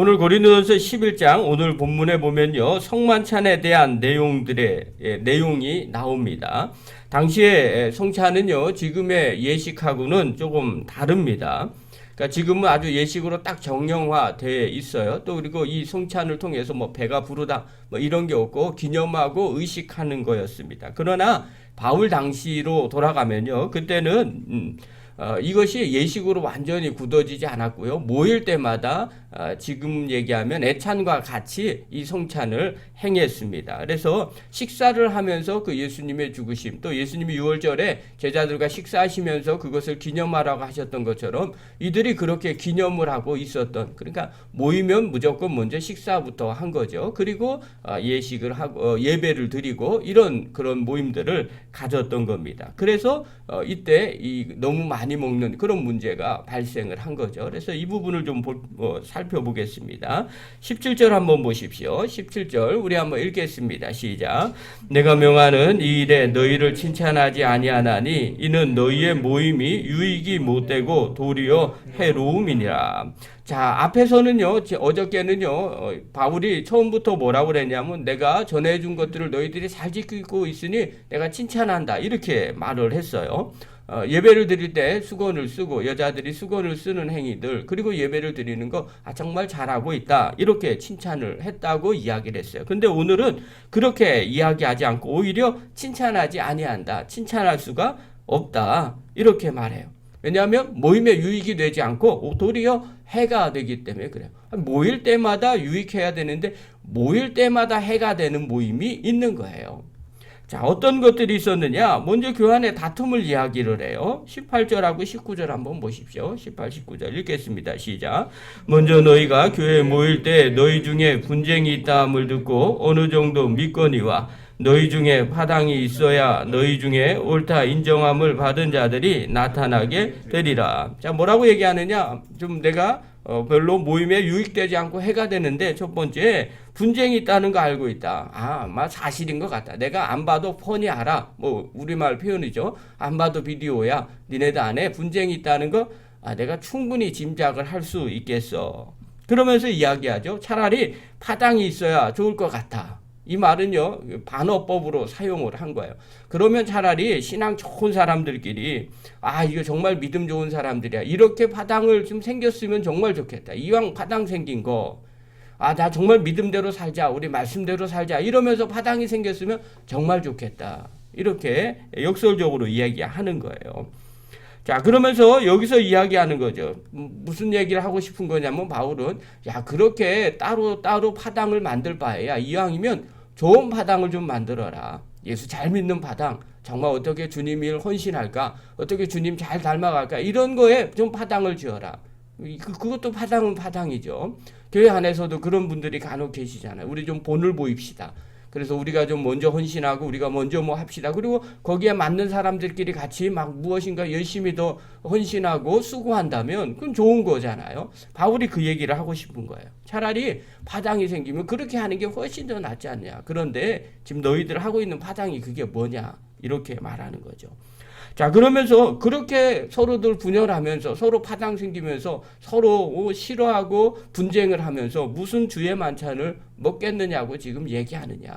오늘 고린도전서 11장 오늘 본문에 보면요. 성만찬에 대한 내용이 나옵니다. 당시에 성찬은요. 지금의 예식하고는 조금 다릅니다. 그러니까 지금은 아주 예식으로 딱 정형화되어 있어요. 또 그리고 이 성찬을 통해서 뭐 배가 부르다 뭐 이런 게 없고 기념하고 의식하는 거였습니다. 그러나 바울 당시로 돌아가면요. 그때는 이것이 예식으로 완전히 굳어지지 않았고요. 모일 때마다 지금 얘기하면 애찬과 같이 이 성찬을 행했습니다. 그래서 식사를 하면서 그 예수님의 죽으심, 또 예수님이 유월절에 제자들과 식사하시면서 그것을 기념하라고 하셨던 것처럼 이들이 그렇게 기념을 하고 있었던, 그러니까 모이면 무조건 먼저 식사부터 한 거죠. 그리고 예식을 하고 예배를 드리고 이런 그런 모임들을 가졌던 겁니다. 그래서 이때 너무 많이 먹는 그런 문제가 발생을 한 거죠. 그래서 이 부분을 좀 살펴보겠습니다. 17절 한번 보십시오. 17절 우리 한번 읽겠습니다. 시작. 내가 명하는 이 일에 너희를 칭찬하지 아니하나니 이는 너희의 모임이 유익이 못되고 도리어 해로움이니라. 자, 앞에서는요, 어저께는요, 바울이 처음부터 뭐라고 그랬냐면 내가 전해준 것들을 너희들이 잘 지키고 있으니 내가 칭찬한다. 이렇게 말을 했어요. 예배를 드릴 때 수건을 쓰고 여자들이 수건을 쓰는 행위들, 그리고 예배를 드리는 거 정말 잘하고 있다. 이렇게 칭찬을 했다고 이야기를 했어요. 근데 오늘은 그렇게 이야기하지 않고 오히려 칭찬하지 아니한다. 칭찬할 수가 없다. 이렇게 말해요. 왜냐하면 모임에 유익이 되지 않고 도리어 해가 되기 때문에 그래요. 모일 때마다 유익해야 되는데 모일 때마다 해가 되는 모임이 있는 거예요. 자, 어떤 것들이 있었느냐? 먼저 교환의 다툼을 이야기를 해요. 18절하고 19절 한번 보십시오. 18, 19절 읽겠습니다. 시작. 먼저 너희가 교회에 모일 때 너희 중에 분쟁이 있다함을 듣고 어느 정도 믿거니와 너희 중에 파당이 있어야 너희 중에 옳다 인정함을 받은 자들이 나타나게 되리라. 자, 뭐라고 얘기하느냐? 좀 내가 별로 모임에 유익되지 않고 해가 되는데, 첫 번째 분쟁이 있다는 거 알고 있다. 아마 사실인 것 같다. 내가 안 봐도 뻔히 알아. 뭐 우리말 표현이죠. 안 봐도 비디오야. 니네들 안에 분쟁이 있다는 거 내가 충분히 짐작을 할 수 있겠어. 그러면서 이야기하죠. 차라리 파당이 있어야 좋을 것 같아. 이 말은요, 반어법으로 사용을 한 거예요. 그러면 차라리 신앙 좋은 사람들끼리, 이거 정말 믿음 좋은 사람들이야. 이렇게 파당을 좀 생겼으면 정말 좋겠다. 이왕 파당 생긴 거, 나 정말 믿음대로 살자. 우리 말씀대로 살자. 이러면서 파당이 생겼으면 정말 좋겠다. 이렇게 역설적으로 이야기하는 거예요. 자, 그러면서 여기서 이야기하는 거죠. 무슨 얘기를 하고 싶은 거냐면 바울은 그렇게 따로 파당을 만들 바에야 이왕이면 좋은 파당을 좀 만들어라. 예수 잘 믿는 파당. 정말 어떻게 주님 일 헌신할까? 어떻게 주님 잘 닮아갈까? 이런 거에 좀 파당을 지어라. 그것도 파당은 파당이죠. 교회 안에서도 그런 분들이 간혹 계시잖아요. 우리 좀 본을 보입시다. 그래서 우리가 좀 먼저 헌신하고 우리가 먼저 뭐 합시다. 그리고 거기에 맞는 사람들끼리 같이 막 무엇인가 열심히 더 헌신하고 수고한다면 그건 좋은 거잖아요. 바울이 그 얘기를 하고 싶은 거예요. 차라리 파당이 생기면 그렇게 하는 게 훨씬 더 낫지 않냐. 그런데 지금 너희들 하고 있는 파당이 그게 뭐냐. 이렇게 말하는 거죠. 자, 그러면서 그렇게 서로들 분열하면서 서로 파당 생기면서 서로 싫어하고 분쟁을 하면서 무슨 주의 만찬을 먹겠느냐고 지금 얘기하느냐.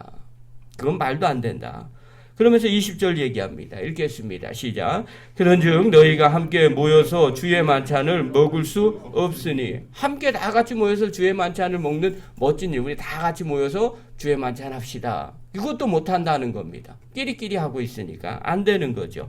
그건 말도 안 된다. 그러면서 20절 얘기합니다. 읽겠습니다. 시작. 그런즉 너희가 함께 모여서 주의 만찬을 먹을 수 없으니, 함께 다 같이 모여서 주의 만찬을 먹는 멋진 일, 우리 다 같이 모여서 주의 만찬 합시다. 이것도 못한다는 겁니다. 끼리끼리 하고 있으니까 안 되는 거죠.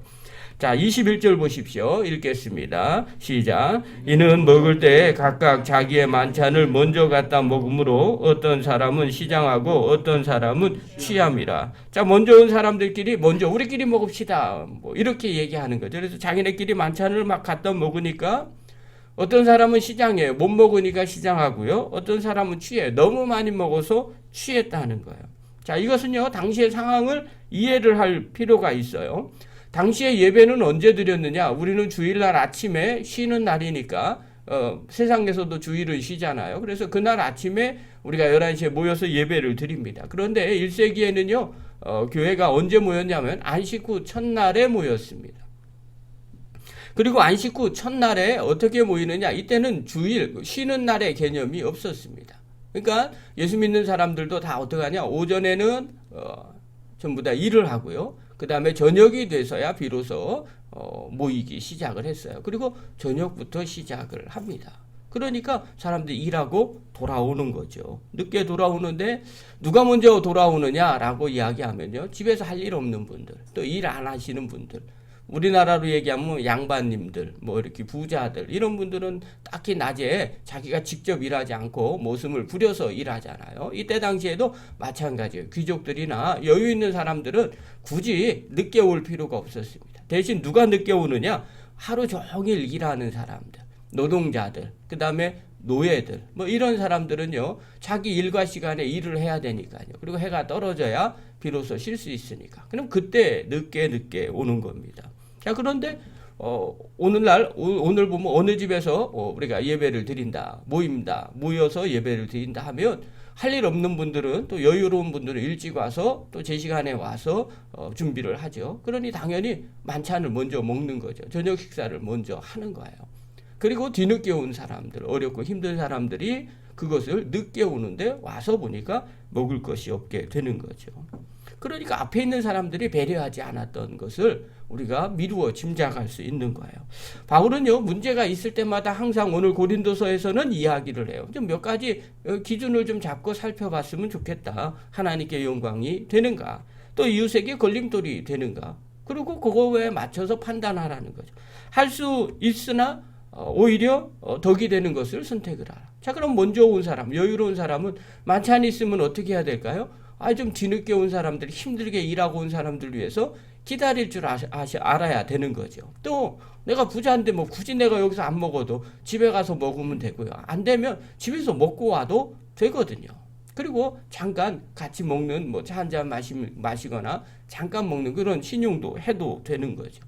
자, 21절 보십시오. 읽겠습니다. 시작. 이는 먹을 때 각각 자기의 만찬을 먼저 갖다 먹으므로 어떤 사람은 시장하고 어떤 사람은 취함이라. 자, 먼저 온 사람들끼리 먼저 우리끼리 먹읍시다. 뭐 이렇게 얘기하는 거죠. 그래서 자기네끼리 만찬을 막 갖다 먹으니까 어떤 사람은 시장해요. 못 먹으니까 시장하고요. 어떤 사람은 취해요. 너무 많이 먹어서 취했다는 거예요. 자, 이것은요, 당시의 상황을 이해를 할 필요가 있어요. 당시에 예배는 언제 드렸느냐? 우리는 주일날 아침에 쉬는 날이니까 세상에서도 주일은 쉬잖아요. 그래서 그날 아침에 우리가 11시에 모여서 예배를 드립니다. 그런데 1세기에는요. 교회가 언제 모였냐면 안식 후 첫날에 모였습니다. 그리고 안식 후 첫날에 어떻게 모이느냐? 이때는 주일, 쉬는 날의 개념이 없었습니다. 그러니까 예수 믿는 사람들도 다 어떻게 하냐? 오전에는 전부 다 일을 하고요. 그 다음에 저녁이 돼서야 비로소 모이기 시작을 했어요. 그리고 저녁부터 시작을 합니다. 그러니까 사람들이 일하고 돌아오는 거죠. 늦게 돌아오는데 누가 먼저 돌아오느냐라고 이야기하면요. 집에서 할 일 없는 분들, 또 일 안 하시는 분들, 우리나라로 얘기하면 양반님들, 뭐 이렇게 부자들, 이런 분들은 딱히 낮에 자기가 직접 일하지 않고 모습을 부려서 일하잖아요. 이때 당시에도 마찬가지예요. 귀족들이나 여유 있는 사람들은 굳이 늦게 올 필요가 없었습니다. 대신 누가 늦게 오느냐? 하루 종일 일하는 사람들, 노동자들, 그 다음에 노예들, 뭐 이런 사람들은요, 자기 일과 시간에 일을 해야 되니까요. 그리고 해가 떨어져야 비로소 쉴 수 있으니까. 그럼 그때 늦게 오는 겁니다. 자, 그런데 오늘 보면 어느 집에서 우리가 예배를 드린다, 모여서 예배를 드린다 하면 할 일 없는 분들은, 또 여유로운 분들은 일찍 와서 또 제 시간에 와서 준비를 하죠. 그러니 당연히 만찬을 먼저 먹는 거죠. 저녁 식사를 먼저 하는 거예요. 그리고 뒤늦게 온 사람들, 어렵고 힘든 사람들이 그것을 늦게 오는데 와서 보니까 먹을 것이 없게 되는 거죠. 그러니까 앞에 있는 사람들이 배려하지 않았던 것을 우리가 미루어 짐작할 수 있는 거예요. 바울은요, 문제가 있을 때마다 항상 오늘 고린도서에서는 이야기를 해요. 좀 몇 가지 기준을 좀 잡고 살펴봤으면 좋겠다. 하나님께 영광이 되는가? 또 이웃에게 걸림돌이 되는가? 그리고 그거에 맞춰서 판단하라는 거죠. 할 수 있으나 오히려 덕이 되는 것을 선택을 하라. 자, 그럼 먼저 온 사람, 여유로운 사람은 만찬이 있으면 어떻게 해야 될까요? 좀 뒤늦게 온 사람들, 힘들게 일하고 온 사람들 위해서 기다릴 줄 알아야 되는 거죠. 또 내가 부자인데 뭐 굳이 내가 여기서 안 먹어도 집에 가서 먹으면 되고요. 안 되면 집에서 먹고 와도 되거든요. 그리고 잠깐 같이 먹는 뭐 차 한 잔 마시거나 잠깐 먹는 그런 신용도 해도 되는 거죠.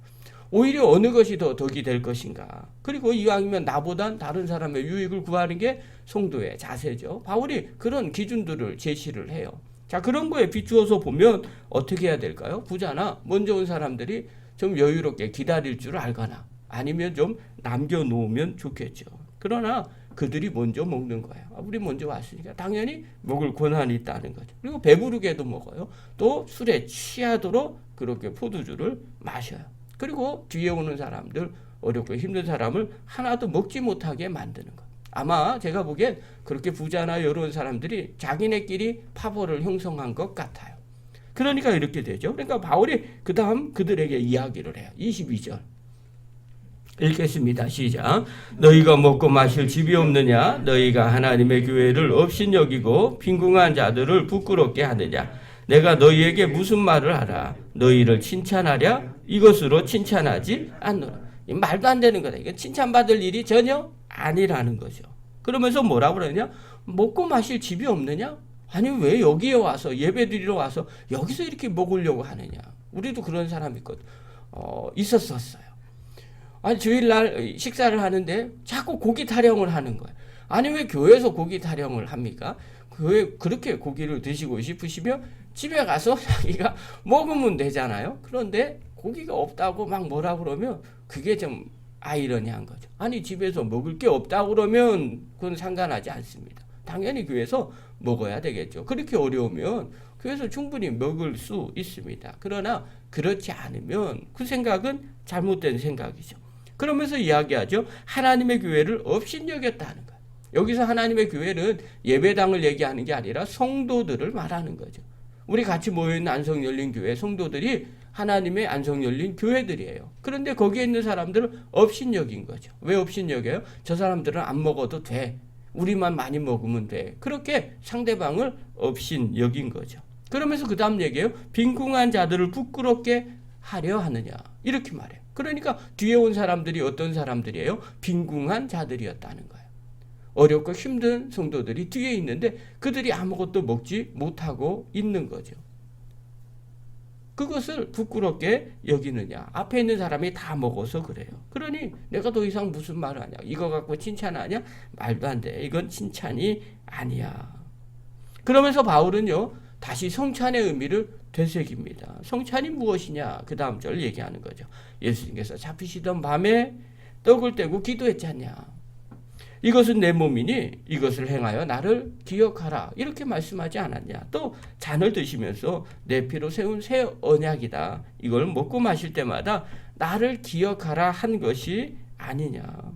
오히려 어느 것이 더 덕이 될 것인가. 그리고 이왕이면 나보단 다른 사람의 유익을 구하는 게 성도의 자세죠. 바울이 그런 기준들을 제시를 해요. 자, 그런 거에 비추어서 보면 어떻게 해야 될까요? 부자나 먼저 온 사람들이 좀 여유롭게 기다릴 줄 알거나 아니면 좀 남겨놓으면 좋겠죠. 그러나 그들이 먼저 먹는 거예요. 우리 먼저 왔으니까 당연히 먹을 권한이 있다는 거죠. 그리고 배부르게도 먹어요. 또 술에 취하도록 그렇게 포도주를 마셔요. 그리고 뒤에 오는 사람들, 어렵고 힘든 사람을 하나도 먹지 못하게 만드는 것. 아마 제가 보기엔 그렇게 부자나 여러 사람들이 자기네끼리 파벌을 형성한 것 같아요. 그러니까 이렇게 되죠. 그러니까 바울이 그 다음 그들에게 이야기를 해요. 22절 읽겠습니다. 시작. 너희가 먹고 마실 집이 없느냐? 너희가 하나님의 교회를 업신여기고 빈궁한 자들을 부끄럽게 하느냐? 내가 너희에게 무슨 말을 하라? 너희를 칭찬하랴? 이것으로 칭찬하지 않노라. 말도 안 되는 거다. 이건 칭찬받을 일이 전혀 아니라는 거죠. 그러면서 뭐라고 그러냐? 먹고 마실 집이 없느냐? 아니 왜 여기에 와서 예배드리러 와서 여기서 이렇게 먹으려고 하느냐? 우리도 그런 사람이 있었어요. 아니 주일날 식사를 하는데 자꾸 고기 타령을 하는 거예요. 아니 왜 교회에서 고기 타령을 합니까? 그렇게 고기를 드시고 싶으시면 집에 가서 자기가 먹으면 되잖아요. 그런데 고기가 없다고 막 뭐라 그러면 그게 좀 아이러니한 거죠. 아니 집에서 먹을 게 없다고 그러면 그건 상관하지 않습니다. 당연히 교회에서 먹어야 되겠죠. 그렇게 어려우면 교회에서 충분히 먹을 수 있습니다. 그러나 그렇지 않으면 그 생각은 잘못된 생각이죠. 그러면서 이야기하죠. 하나님의 교회를 업신여겼다는 거예요. 여기서 하나님의 교회는 예배당을 얘기하는 게 아니라 성도들을 말하는 거죠. 우리 같이 모여있는 안성열린교회 성도들이 하나님의 안성열린 교회들이에요. 그런데 거기에 있는 사람들은 업신여긴 거죠. 왜 업신여겨요? 저 사람들은 안 먹어도 돼. 우리만 많이 먹으면 돼. 그렇게 상대방을 업신여긴 거죠. 그러면서 그 다음 얘기예요. 빈궁한 자들을 부끄럽게 하려 하느냐. 이렇게 말해요. 그러니까 뒤에 온 사람들이 어떤 사람들이에요? 빈궁한 자들이었다는 거예요. 어렵고 힘든 성도들이 뒤에 있는데 그들이 아무것도 먹지 못하고 있는 거죠. 그것을 부끄럽게 여기느냐. 앞에 있는 사람이 다 먹어서 그래요. 그러니 내가 더 이상 무슨 말을 하냐. 이거 갖고 칭찬하냐? 말도 안 돼. 이건 칭찬이 아니야. 그러면서 바울은요. 다시 성찬의 의미를 되새깁니다. 성찬이 무엇이냐? 그 다음 절 얘기하는 거죠. 예수님께서 잡히시던 밤에 떡을 떼고 기도했지 않냐? 이것은 내 몸이니 이것을 행하여 나를 기억하라. 이렇게 말씀하지 않았냐? 또 잔을 드시면서 내 피로 세운 새 언약이다. 이걸 먹고 마실 때마다 나를 기억하라 한 것이 아니냐?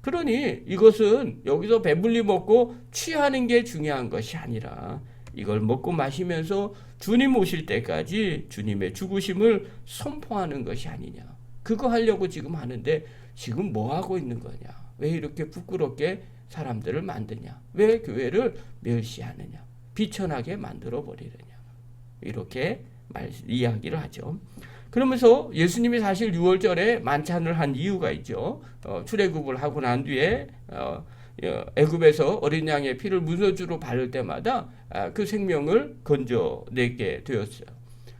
그러니 이것은 여기서 배불리 먹고 취하는 게 중요한 것이 아니라 이걸 먹고 마시면서 주님 오실 때까지 주님의 죽으심을 선포하는 것이 아니냐. 그거 하려고 지금 하는데 지금 뭐 하고 있는 거냐. 왜 이렇게 부끄럽게 사람들을 만드냐. 왜 교회를 멸시하느냐. 비천하게 만들어 버리느냐. 이렇게 이야기를 하죠. 그러면서 예수님이 사실 6월절에 만찬을 한 이유가 있죠. 출애굽을 하고 난 뒤에 애굽에서 어린 양의 피를 문서주로 바를 때마다 그 생명을 건져내게 되었어요.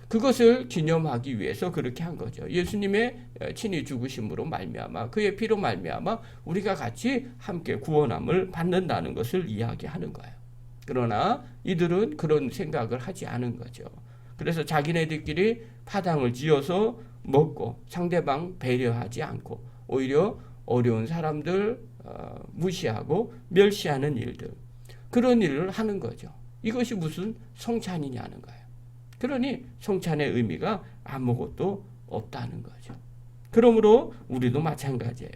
그것을 기념하기 위해서 그렇게 한 거죠. 예수님의 친히 죽으심으로 말미암아 그의 피로 말미암아 우리가 같이 함께 구원함을 받는다는 것을 이야기하는 거예요. 그러나 이들은 그런 생각을 하지 않은 거죠. 그래서 자기네들끼리 파당을 지어서 먹고 상대방 배려하지 않고 오히려 어려운 사람들 무시하고 멸시하는 일들, 그런 일을 하는 거죠. 이것이 무슨 성찬이냐는 거예요. 그러니 성찬의 의미가 아무것도 없다는 거죠. 그러므로 우리도 마찬가지예요.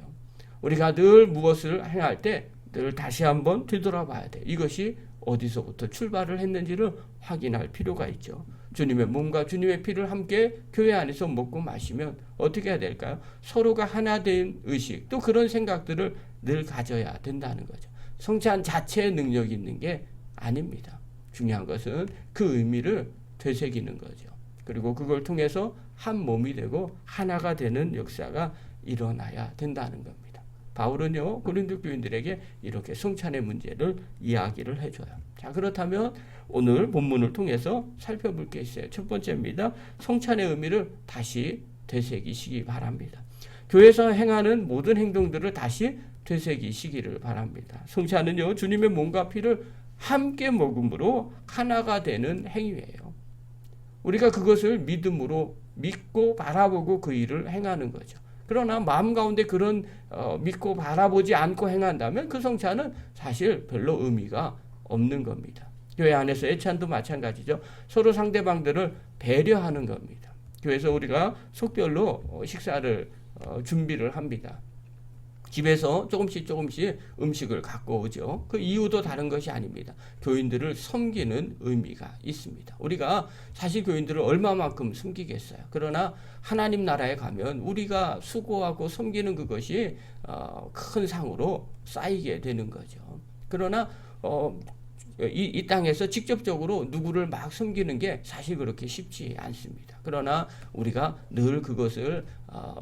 우리가 늘 무엇을 행할 때 늘 다시 한번 되돌아봐야 돼. 이것이 어디서부터 출발을 했는지를 확인할 필요가 있죠. 주님의 몸과 주님의 피를 함께 교회 안에서 먹고 마시면 어떻게 해야 될까요? 서로가 하나 된 의식, 또 그런 생각들을 늘 가져야 된다는 거죠. 성찬 자체의 능력이 있는 게 아닙니다. 중요한 것은 그 의미를 되새기는 거죠. 그리고 그걸 통해서 한 몸이 되고 하나가 되는 역사가 일어나야 된다는 겁니다. 바울은요, 고린도 교인들에게 이렇게 성찬의 문제를 이야기를 해줘요. 자, 그렇다면 오늘 본문을 통해서 살펴볼 게 있어요. 첫 번째입니다. 성찬의 의미를 다시 되새기시기 바랍니다. 교회에서 행하는 모든 행동들을 다시 되새기시기를 바랍니다. 성찬은요, 주님의 몸과 피를 함께 먹음으로 하나가 되는 행위예요. 우리가 그것을 믿음으로 믿고 바라보고 그 일을 행하는 거죠. 그러나 마음 가운데 그런 믿고 바라보지 않고 행한다면 그 성찬은 사실 별로 의미가 없는 겁니다. 교회 안에서 애찬도 마찬가지죠. 서로 상대방들을 배려하는 겁니다. 교회에서 우리가 속별로 식사를 준비를 합니다. 집에서 조금씩 음식을 갖고 오죠. 그 이유도 다른 것이 아닙니다. 교인들을 섬기는 의미가 있습니다. 우리가 사실 교인들을 얼마만큼 섬기겠어요. 그러나 하나님 나라에 가면 우리가 수고하고 섬기는 그것이 큰 상으로 쌓이게 되는 거죠. 그러나 이 땅에서 직접적으로 누구를 막 섬기는 게 사실 그렇게 쉽지 않습니다. 그러나 우리가 늘 그것을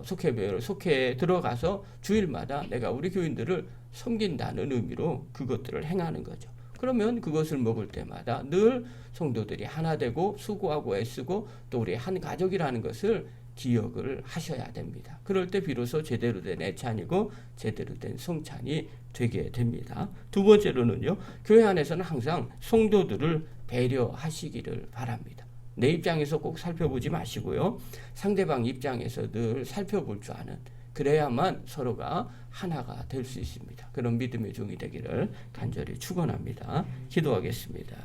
속해 들어가서 주일마다 내가 우리 교인들을 섬긴다는 의미로 그것들을 행하는 거죠. 그러면 그것을 먹을 때마다 늘 성도들이 하나 되고 수고하고 애쓰고 또 우리 한 가족이라는 것을 기억을 하셔야 됩니다. 그럴 때 비로소 제대로 된 애찬이고 제대로 된 성찬이 되게 됩니다. 두 번째로는요, 교회 안에서는 항상 성도들을 배려하시기를 바랍니다. 내 입장에서 꼭 살펴보지 마시고요, 상대방 입장에서 늘 살펴볼 줄 아는, 그래야만 서로가 하나가 될 수 있습니다. 그런 믿음의 종이 되기를 간절히 축원합니다. 기도하겠습니다.